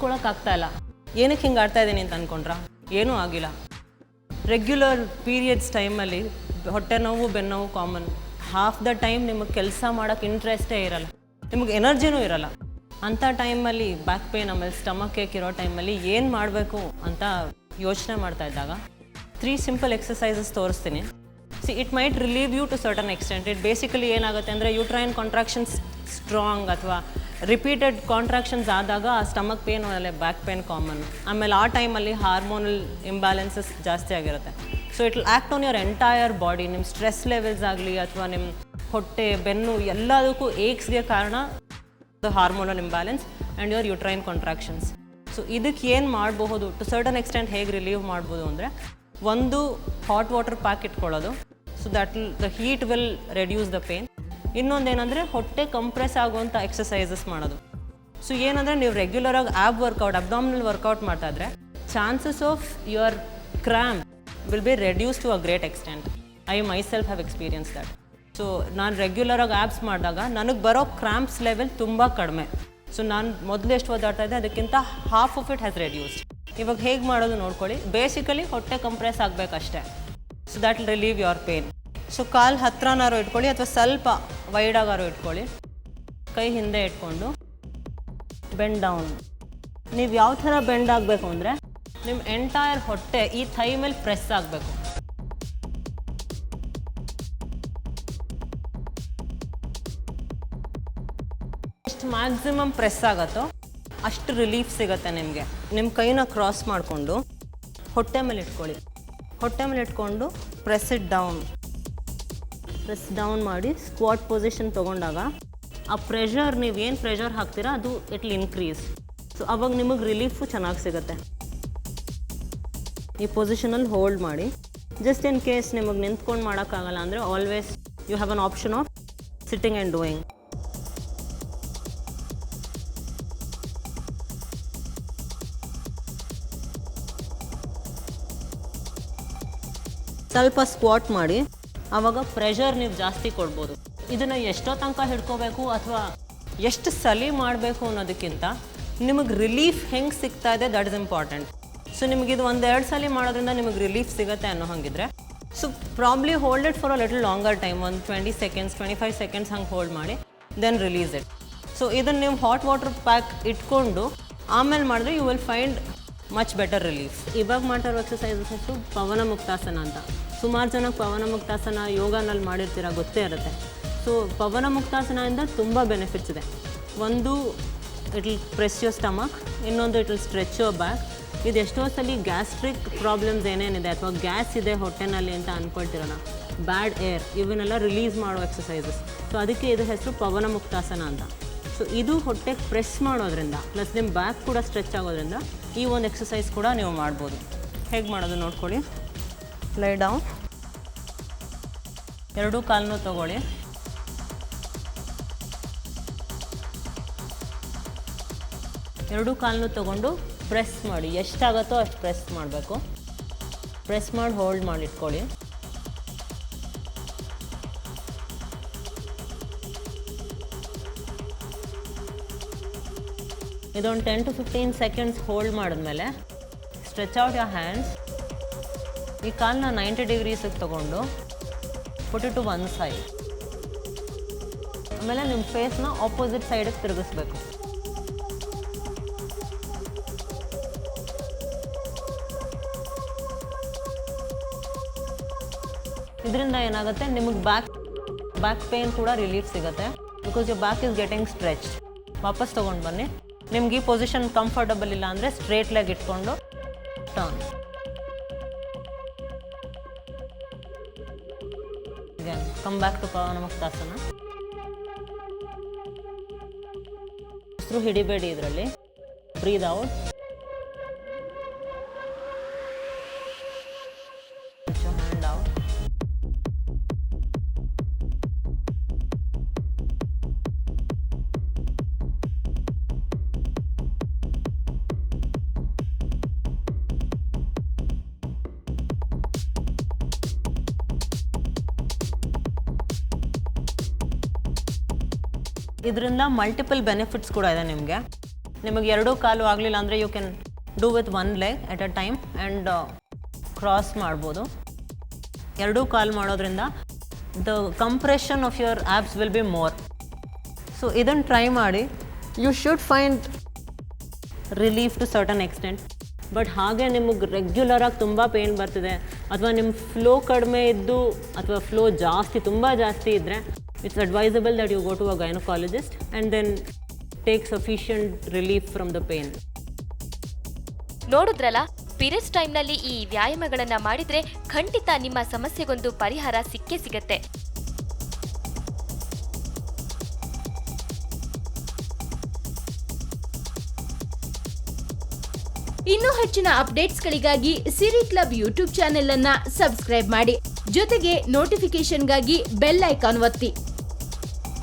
ನಿಂತ್ಕೊಳ್ಳೋಕ್ಕಾಗ್ತಾಯಿಲ್ಲ. ಏನಕ್ಕೆ ಹಿಂಗೆ ಆಡ್ತಾ ಇದ್ದೀನಿ ಅಂತ ಅಂದ್ಕೊಂಡ್ರಾ? ಏನೂ ಆಗಿಲ್ಲ. ರೆಗ್ಯುಲರ್ ಪೀರಿಯಡ್ಸ್ ಟೈಮಲ್ಲಿ ಹೊಟ್ಟೆ ನೋವು ಬೆನ್ನೋವು ಕಾಮನ್. ಹಾಫ್ ದ ಟೈಮ್ ನಿಮಗೆ ಕೆಲಸ ಮಾಡೋಕ್ಕೆ ಇಂಟ್ರೆಸ್ಟೇ ಇರಲ್ಲ, ನಿಮಗೆ ಎನರ್ಜಿನೂ ಇರಲ್ಲ. ಅಂಥ ಟೈಮಲ್ಲಿ ಬ್ಯಾಕ್ ಪೇನ್ ಆಮೇಲೆ ಸ್ಟಮಕ್ ಏಕ್ ಇರೋ ಟೈಮಲ್ಲಿ ಏನು ಮಾಡಬೇಕು ಅಂತ ಯೋಚನೆ ಮಾಡ್ತಾ ಇದ್ದಾಗ 3 ಸಿಂಪಲ್ ಎಕ್ಸಸೈಸಸ್ ತೋರಿಸ್ತೀನಿ. It might relieve you to certain extent. It basically ಏನಾಗುತ್ತೆ ಅಂದರೆ ಯೂಟ್ರೈನ್ ಕಾಂಟ್ರಾಕ್ಷನ್ಸ್ ಸ್ಟ್ರಾಂಗ್ ಅಥವಾ ರಿಪೀಟೆಡ್ ಕಾಂಟ್ರಾಕ್ಷನ್ಸ್ ಆದಾಗ ಆ ಸ್ಟಮಕ್ ಪೇನ್ ಆಮೇಲೆ ಬ್ಯಾಕ್ ಪೇನ್ ಕಾಮನ್. ಆಮೇಲೆ ಆ ಟೈಮಲ್ಲಿ ಹಾರ್ಮೋನಲ್ ಇಂಬ್ಯಾಲೆನ್ಸಸ್ ಜಾಸ್ತಿ ಆಗಿರುತ್ತೆ. So it will act on your entire body. ನಿಮ್ಮ ಸ್ಟ್ರೆಸ್ ಲೆವೆಲ್ಸ್ ಆಗಲಿ ಅಥವಾ ನಿಮ್ಮ ಹೊಟ್ಟೆ ಬೆನ್ನು ಎಲ್ಲದಕ್ಕೂ ಏಕ್ಸ್ಗೆ ಕಾರಣ the hormonal imbalance and your uterine contractions. So ಇದಕ್ಕೆ ಏನು ಮಾಡಬಹುದು ಟು ಸರ್ಟನ್ ಎಕ್ಸ್ಟೆಂಟ್ ಹೇಗೆ ರಿಲೀವ್ ಮಾಡ್ಬೋದು ಅಂದರೆ, ಒಂದು ಹಾಟ್ ವಾಟರ್ ಪ್ಯಾಕ್ ಇಟ್ಕೊಳ್ಳೋದು. So that the heat will reduce the pain. ಇನ್ನೊಂದೇನೆಂದರೆ ಹೊಟ್ಟೆ ಕಂಪ್ರೆಸ್ ಆಗುವಂಥ ಎಕ್ಸಸೈಸಸ್ ಮಾಡೋದು. ಸೊ ಏನಂದರೆ ನೀವು ರೆಗ್ಯುಲರಾಗಿ ಅಬ್ಡಾಮಿನಲ್ ವರ್ಕೌಟ್ ಮಾಡ್ತಾ ಇದ್ರೆ chances of your cramp will be reduce to a great extent. I myself have experience that. So ನಾನು ರೆಗ್ಯುಲರಾಗಿ ಆ್ಯಬ್ಸ್ ಮಾಡಿದಾಗ ನನಗೆ ಬರೋ ಕ್ರ್ಯಾಂಪ್ಸ್ ಲೆವೆಲ್ ತುಂಬ ಕಡಿಮೆ. ಸೊ ನಾನು ಮೊದಲು ಎಷ್ಟು ಓದಾಡ್ತಾ ಇದ್ದೆ ಅದಕ್ಕಿಂತ half of it has reduced. ಇವಾಗ ಹೇಗೆ ಮಾಡೋದು ನೋಡ್ಕೊಳ್ಳಿ. ಬೇಸಿಕಲಿ ಹೊಟ್ಟೆ ಕಂಪ್ರೆಸ್ ಆಗಬೇಕಷ್ಟೇ. So that will relieve your pain. So ಕಾಲು ಹತ್ರನಾರು ಇಟ್ಕೊಳ್ಳಿ ಅಥವಾ ಸ್ವಲ್ಪ ವೈಡಾಗಾರು ಇಟ್ಕೊಳ್ಳಿ. ಕೈ ಹಿಂದೆ ಇಟ್ಕೊಂಡು ಬೆಂಡ್ ಡೌನ್. ನೀವು ಯಾವ ಥರ ಬೆಂಡ್ ಆಗಬೇಕು ಅಂದರೆ ನಿಮ್ಮ ಎಂಟೈರ್ ಹೊಟ್ಟೆ ಈ ಥೈ ಮೇಲೆ ಪ್ರೆಸ್ ಆಗಬೇಕು. ಎಷ್ಟು ಮ್ಯಾಕ್ಸಿಮಮ್ ಪ್ರೆಸ್ ಆಗುತ್ತೋ ಅಷ್ಟು ರಿಲೀಫ್ ಸಿಗುತ್ತೆ ನಿಮಗೆ. ನಿಮ್ಮ ಕೈನ ಕ್ರಾಸ್ ಮಾಡಿಕೊಂಡು ಹೊಟ್ಟೆ ಮೇಲೆ ಇಟ್ಕೊಳ್ಳಿ. ಹೊಟ್ಟೆ ಮೇಲೆ ಇಟ್ಕೊಂಡು ಪ್ರೆಸ್ ಡೌನ್ ಮಾಡಿ ಸ್ಕ್ವಾಟ್ ಪೊಸಿಷನ್ ತೊಗೊಂಡಾಗ ಆ ಪ್ರೆಷರ್, ನೀವೇನು ಪ್ರೆಷರ್ ಹಾಕ್ತೀರಾ ಅದು ಇಟ್ ವಿಲ್ ಇನ್ಕ್ರೀಸ್. ಸೊ ಅವಾಗ ನಿಮಗೆ ರಿಲೀಫು ಚೆನ್ನಾಗಿ ಸಿಗುತ್ತೆ. ಈ ಪೊಸಿಷನಲ್ಲಿ ಹೋಲ್ಡ್ ಮಾಡಿ. ಜಸ್ಟ್ ಇನ್ ಕೇಸ್ ನಿಮಗೆ ನಿಂತ್ಕೊಂಡು ಮಾಡೋಕ್ಕಾಗಲ್ಲ ಅಂದರೆ always you have an option of sitting and doing. ಸ್ವಲ್ಪ ಸ್ಕ್ವಾಟ್ ಮಾಡಿ, ಆವಾಗ ಪ್ರೆಷರ್ ನೀವು ಜಾಸ್ತಿ ಕೊಡ್ಬೋದು. ಇದನ್ನು ಎಷ್ಟೋ ತನಕ ಹಿಡ್ಕೋಬೇಕು ಅಥವಾ ಎಷ್ಟು ಸಲ ಮಾಡಬೇಕು ಅನ್ನೋದಕ್ಕಿಂತ ನಿಮಗೆ ರಿಲೀಫ್ ಹೆಂಗೆ ಸಿಗ್ತಾ ಇದೆ ದಟ್ ಇಸ್ ಇಂಪಾರ್ಟೆಂಟ್. ಸೊ ನಿಮಗಿದು 1-2 ಸಲ ಮಾಡೋದ್ರಿಂದ ನಿಮಗೆ ರಿಲೀಫ್ ಸಿಗುತ್ತೆ ಅನ್ನೋ ಹಾಗಿದ್ರೆ so probably hold it for a little longer time, ಒಂದು 20 ಸೆಕೆಂಡ್ಸ್ 25 ಸೆಕೆಂಡ್ಸ್ ಹಂಗೆ ಹೋಲ್ಡ್ ಮಾಡಿ ದೆನ್ ರಿಲೀಸ್ ಇಟ್. ಸೊ ಇದನ್ನು ನೀವು ಹಾಟ್ ವಾಟರ್ ಪ್ಯಾಕ್ ಇಟ್ಕೊಂಡು ಆಮೇಲೆ ಮಾಡಿದ್ರೆ you will find much better relief. ಇವಾಗ ಮಾಡ್ತಾರೋ ಎಕ್ಸಸೈಸಸ್ಸು ಪವನ ಮುಕ್ತಾಸನ ಅಂತ. ಸುಮಾರು ಜನಕ್ಕೆ ಪವನ ಮುಕ್ತಾಸನ ಯೋಗನಲ್ಲಿ ಮಾಡಿರ್ತೀರ, ಗೊತ್ತೇ ಇರುತ್ತೆ. ಸೊ ಪವನ ಮುಕ್ತಾಸನದಿಂದ ತುಂಬ ಬೆನಿಫಿಟ್ಸ್ ಇದೆ. ಒಂದು it will press your stomach, ಇನ್ನೊಂದು it will stretch your back. ಇದು ಎಷ್ಟೋ ಸಲ ಗ್ಯಾಸ್ಟ್ರಿಕ್ ಪ್ರಾಬ್ಲಮ್ಸ್ ಏನೇನಿದೆ ಅಥವಾ ಗ್ಯಾಸ್ ಇದೆ ಹೊಟ್ಟೆನಲ್ಲಿ ಅಂತ ಅಂದ್ಕೊಳ್ತಿರೋಣ, ಬ್ಯಾಡ್ ಏರ್, ಇವನ್ನೆಲ್ಲ ರಿಲೀಸ್ ಮಾಡೋ ಎಕ್ಸಸೈಸಸ್. ಸೊ ಅದಕ್ಕೆ ಇದು ಹೆಸರು ಪವನ ಮುಕ್ತಾಸನ ಅಂತ. ಸೊ ಇದು ಹೊಟ್ಟೆಗೆ ಪ್ರೆಸ್ ಮಾಡೋದ್ರಿಂದ ಪ್ಲಸ್ ನಿಮ್ಮ ಬ್ಯಾಕ್ ಕೂಡ ಸ್ಟ್ರೆಚ್ ಆಗೋದ್ರಿಂದ ಈ ಒಂದು ಎಕ್ಸಸೈಸ್ ಕೂಡ ನೀವು ಮಾಡ್ಬೋದು. ಹೇಗೆ ಮಾಡೋದು ನೋಡ್ಕೊಳ್ಳಿ. ಲೈ ಡೌನ್, ಎರಡೂ ಕಾಲನ್ನು ತೊಗೊಳ್ಳಿ. ಎರಡೂ ಕಾಲನ್ನು ತೊಗೊಂಡು ಪ್ರೆಸ್ ಮಾಡಿ, ಎಷ್ಟಾಗುತ್ತೋ ಅಷ್ಟು ಪ್ರೆಸ್ ಮಾಡಬೇಕು. ಪ್ರೆಸ್ ಮಾಡಿ ಹೋಲ್ಡ್ ಮಾಡಿ ಇಟ್ಕೊಳ್ಳಿ. ಇದೊಂದು 10 to 15 ಸೆಕೆಂಡ್ಸ್ ಹೋಲ್ಡ್ ಮಾಡಿದ್ಮೇಲೆ ಸ್ಟ್ರೆಚ್ ಔಟ್ ಯುವರ್ ಹ್ಯಾಂಡ್ಸ್. ಈ ಕಾಲನ್ನ 90 ಡಿಗ್ರೀಸಿಗೆ ತೊಗೊಂಡು put it to one side. ಆಮೇಲೆ ನಿಮ್ಮ ಫೇಸ್ನ ಆಪೋಸಿಟ್ ಸೈಡಿಗೆ ತಿರುಗಿಸ್ಬೇಕು. ಇದರಿಂದ ಏನಾಗುತ್ತೆ, ನಿಮಗೆ ಬ್ಯಾಕ್ ಪೇನ್ ಕೂಡ ರಿಲೀಫ್ ಸಿಗುತ್ತೆ because your back is getting stretched. ವಾಪಸ್ ತೊಗೊಂಡು ಬನ್ನಿ. ನಿಮ್ಗೆ ಈ ಪೊಸಿಷನ್ ಕಂಫರ್ಟಬಲ್ ಇಲ್ಲ ಅಂದರೆ ಸ್ಟ್ರೇಟ್ ಲೆಗ್ ಇಟ್ಕೊಂಡು turn. Come back to Pavana Muktasana. ಹೆಸರು ಹಿಡಿಬೇಡಿ ಇದರಲ್ಲಿ. Breathe out. Hand out. ಇದರಿಂದ ಮಲ್ಟಿಪಲ್ ಬೆನಿಫಿಟ್ಸ್ ಕೂಡ ಇದೆ ನಿಮಗೆ. ನಿಮಗೆ ಎರಡೂ ಕಾಲು ಆಗಲಿಲ್ಲ ಅಂದರೆ you can do with one leg at a time and cross ಮಾಡ್ಬೋದು. ಎರಡೂ ಕಾಲು ಮಾಡೋದ್ರಿಂದ the compression of your abs will be more. So ಇದನ್ನು ಟ್ರೈ ಮಾಡಿ. You should find relief to certain extent. But ಹಾಗೆ ನಿಮಗೆ ರೆಗ್ಯುಲರಾಗಿ ತುಂಬ ಪೇಯ್ನ್ ಬರ್ತಿದೆ ಅಥವಾ ನಿಮ್ಮ ಫ್ಲೋ ಕಡಿಮೆ ಇದ್ದು ಅಥವಾ ಫ್ಲೋ ತುಂಬ ಜಾಸ್ತಿ ಇದ್ದರೆ it's advisable that you go to a gynaecologist and then take sufficient relief from the pain. ನೋಡಿದ್ರಲ್ಲ, ಪೀರಿಯಡ್ಸ್ ಟೈಮ್ನಲ್ಲಿ ಈ ವ್ಯಾಯಾಮಗಳನ್ನು ಮಾಡಿದರೆ ಖಂಡಿತ ನಿಮ್ಮ ಸಮಸ್ಯೆಗೊಂದು ಪರಿಹಾರ ಸಿಕ್ಕೇ ಸಿಗತ್ತೆ. ಇನ್ನೂ ಹೆಚ್ಚಿನ ಅಪ್ಡೇಟ್ಸ್ಗಳಿಗಾಗಿ ಸಿರಿ ಕ್ಲಬ್ ಯೂಟ್ಯೂಬ್ ಚಾನೆಲ್ ಅನ್ನ ಸಬ್ಸ್ಕ್ರೈಬ್ ಮಾಡಿ. ಜೊತೆಗೆ ನೋಟಿಫಿಕೇಶನ್ಗಾಗಿ ಬೆಲ್ ಐಕಾನ್ ಒತ್ತಿ.